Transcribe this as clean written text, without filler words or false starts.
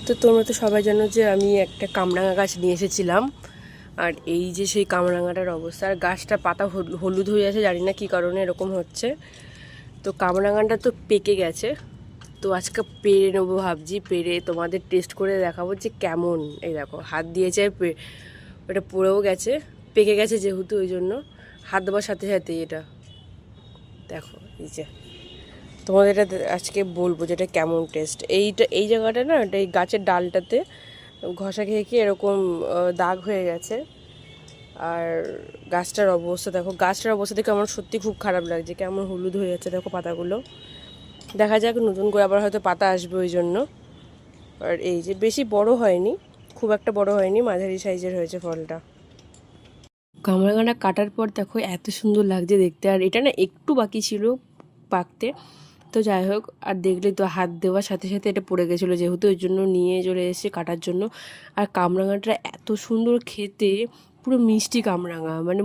তো তোমরা তো সবাই জানো যে আমি একটা কামরাঙা গাছ নিয়ে এসেছিলাম। আর এই যে সেই কামরাঙাটার অবস্থা, আর গাছটা পাতা হলুদ হয়ে আছে, জানি না কী কারণে এরকম হচ্ছে। তো কামরাঙাটা তো পেকে গেছে, তো আজকে পেরে নেবো ভাবছি। পেরে তোমাদের টেস্ট করে দেখাবো যে কেমন। এই দেখো হাত দিয়েছে, ওটা পড়েও গেছে, পেকে গেছে যেহেতু, ওই জন্য হাত দেওয়ার সাথে সাথে এটা দেখো। এই যে তোমাদের এটা আজকে বলবো যে এটা কেমন টেস্ট। এই জায়গাটা না, এটা এই গাছের ডালটাতে ঘষা খেয়ে খেয়ে এরকম দাগ হয়ে গেছে। আর গাছটার অবস্থা দেখো, গাছটার অবস্থা দেখে আমার সত্যি খুব খারাপ লাগছে, কেমন হলুদ হয়ে যাচ্ছে দেখো পাতাগুলো। দেখা যাক, নতুন করে আবার হয়তো পাতা আসবে ওই জন্য। আর এই যে বেশি বড় হয়নি, খুব একটা বড় হয়নি, মাঝারি সাইজের হয়েছে ফলটা। কামরাঙাটা কাটার পর দেখো এত সুন্দর লাগছে দেখতে, আর এটা না একটু বাকি ছিল পাকতে। তো যাই হোক, আর দেখলে তো হাত দেওয়ার সাথে সাথে এটা পড়ে গেছিলো, যেহেতু ওই জন্য নিয়ে চলে এসেছি কাটার জন্য। আর কামরাঙাটা এত সুন্দর খেতে, পুরো মিষ্টি কামরাঙা, মানে